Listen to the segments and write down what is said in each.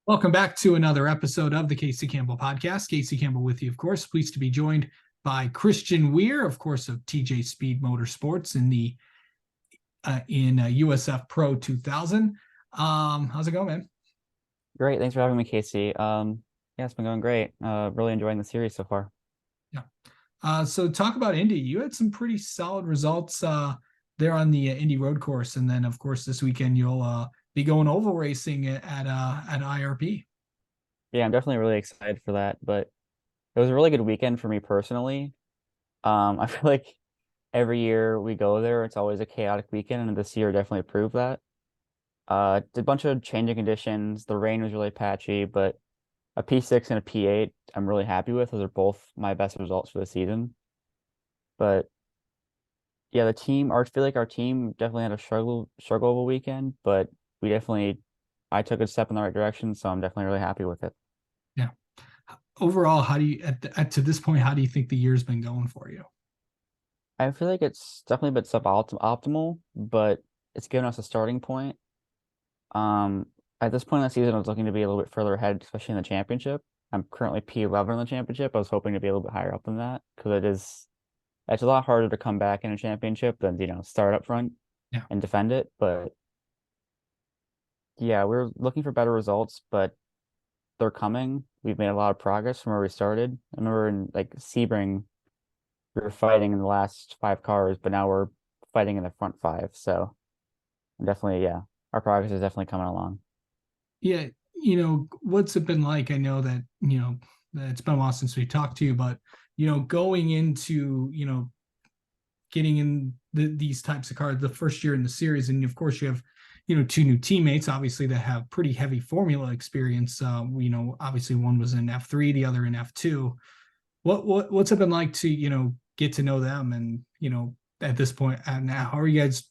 Welcome back to another episode of the Casey Campbell Podcast. Casey Campbell with you, of course. Pleased to be joined by Christian Weir, of course, of TJ Speed Motorsports in the USF Pro 2000. How's it going, man? Great. Thanks for having me, Casey. Yeah, it's been going great. Really enjoying the series so far. Yeah. So talk about Indy. You had some pretty solid results there on the Indy road course, and then of course this weekend you'll be going oval racing at IRP. Yeah, I'm definitely really excited for that. But it was a really good weekend for me personally. I feel like every year we go there, it's always a chaotic weekend, and this year definitely proved that. Did a bunch of changing conditions. The rain was really patchy, but a P6 and a P8, I'm really happy with. Those are both my best results for the season. But yeah, I feel like our team definitely had a struggle of a weekend, but I took a step in the right direction, so I'm definitely really happy with it. Yeah. Overall, how do you to this point, how do you think the year's been going for you? I feel like it's definitely been suboptimal, but it's given us a starting point. Um, at this point in the season, I was looking to be a little bit further ahead, especially in the championship. I'm currently P11 in the championship. I was hoping to be a little bit higher up than that because it's a lot harder to come back in a championship than, start up front Yeah. and defend it. But yeah, we're looking for better results, but they're coming. We've made a lot of progress from where we started. I remember in like Sebring, we were fighting in the last five cars, but now we're fighting in the front five. So definitely, yeah, our progress is definitely coming along. Yeah. What's it been like? I know that, that it's been a while since we talked to you, but, going into, getting in these types of cars the first year in the series. And of course, you have, two new teammates, obviously, that have pretty heavy formula experience. Obviously, one was in F3, the other in F2. What's it been like to, get to know them and, at this point, and now, how are you guys,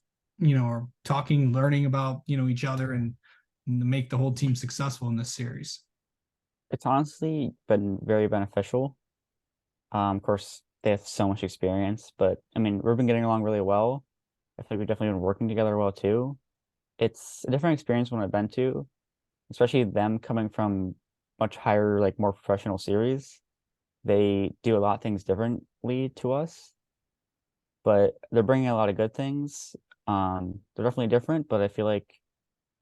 are talking, learning about, each other and to make the whole team successful in this series? It's honestly been very beneficial. Of course, they have so much experience, but I mean, we've been getting along really well. I think we've definitely been working together well too. It's a different experience when I've been to, especially them coming from much higher, like more professional series. They do a lot of things differently to us, but they're bringing a lot of good things. They're definitely different, but I feel like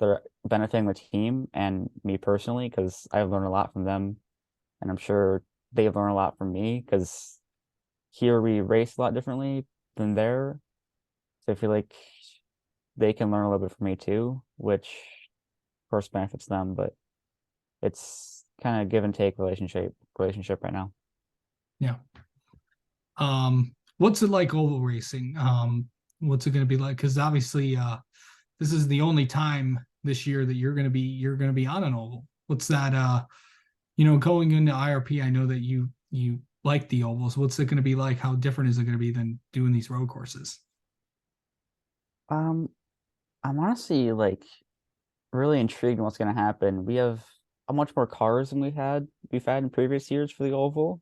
they're benefiting the team and me personally because I've learned a lot from them, and I'm sure they've learned a lot from me because here we race a lot differently than there. So I feel like they can learn a little bit from me too, which of course benefits them, but it's kind of give and take relationship right now. Yeah. What's it like oval racing? What's it going to be like? Because obviously, this is the only time this year that you're going to be on an oval. What's that? Going into IRP, I know that you like the ovals. What's it going to be like? How different is it going to be than doing these road courses? Um, I'm honestly like really intrigued in what's going to happen. We have a much more cars than we've had in previous years for the oval.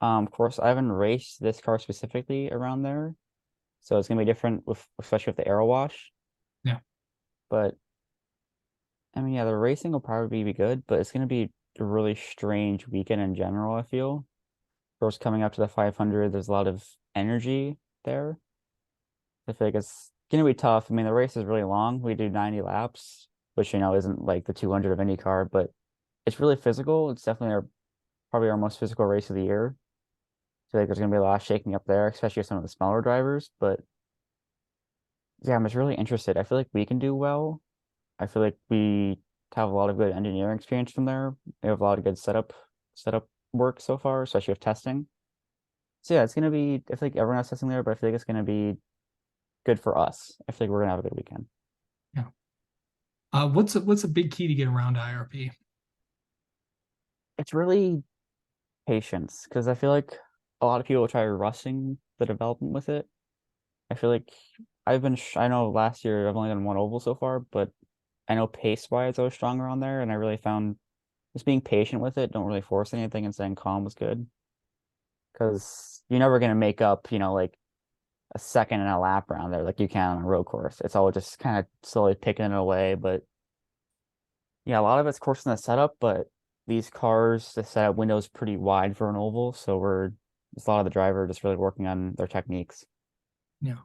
Of course, I haven't raced this car specifically around there, so it's gonna be different with especially with the aero wash. Yeah, But I mean, yeah, the racing will probably be good, but it's gonna be a really strange weekend in general, I feel. Of course, coming up to the 500, there's a lot of energy there. I feel like it's gonna be tough. I mean, the race is really long. We do 90 laps, which isn't like the 200 of IndyCar, but it's really physical. It's definitely probably our most physical race of the year. I feel like there's gonna be a lot of shaking up there, especially with some of the smaller drivers. But yeah, I'm just really interested. I feel like we can do well. I feel like we have a lot of good engineering experience from there. We have a lot of good setup work so far, especially with testing. So yeah, it's gonna be. I feel like everyone has testing there, but I feel like it's gonna be good for us. I feel like we're gonna have a good weekend. yeah. What's a big key to get around IRP? It's really patience because I feel like a lot of people try rushing the development with it. I feel like I know last year I've only done one oval so far, but I know pace wise I was stronger on there, and I really found just being patient with it, don't really force anything, and staying calm was good. Because you're never gonna make up, like a second and a lap around there like you can on a road course. It's all just kind of slowly picking it away. But Yeah, a lot of it's, of course, in the setup, but these cars, the setup window is pretty wide for an oval, so it's a lot of the driver just really working on their techniques. Yeah.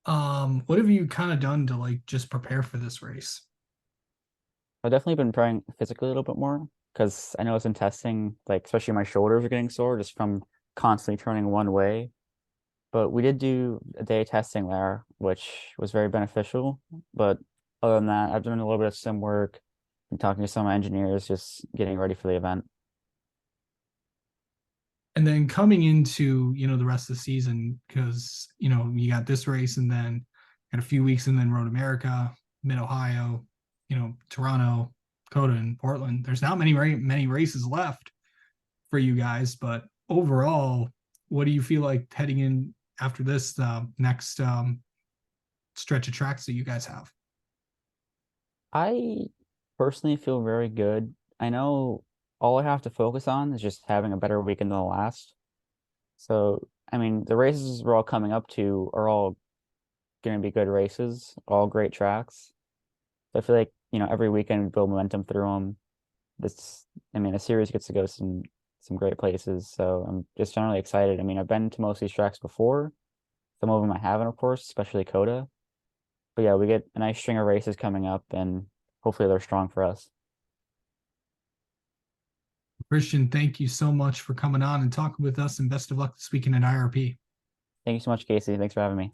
What have you kind of done to like just prepare for this race? I've definitely been trying physically a little bit more because I know it's in testing, like especially my shoulders are getting sore just from constantly turning one way. But we did do a day of testing there, which was very beneficial. But other than that, I've done a little bit of sim work and talking to some of my engineers, just getting ready for the event. And then coming into, the rest of the season, because, you got this race and then got a few weeks and then Road America, Mid Ohio, Toronto, Dakota, and Portland. There's not many races left for you guys, but overall, what do you feel like heading in after this next stretch of tracks that you guys have? I personally feel very good. I know all I have to focus on is just having a better weekend than the last. So, I mean, the races we're all coming up to are all going to be good races, all great tracks. So I feel like, every weekend we build momentum through them. I mean, the series gets to go some great places. So I'm just generally excited. I mean, I've been to most of these tracks before. Some of them I haven't, of course, especially Coda. But yeah, we get a nice string of races coming up, and hopefully they're strong for us. Christian, thank you so much for coming on and talking with us, and best of luck this weekend at IRP. Thank you so much, Casey. Thanks for having me.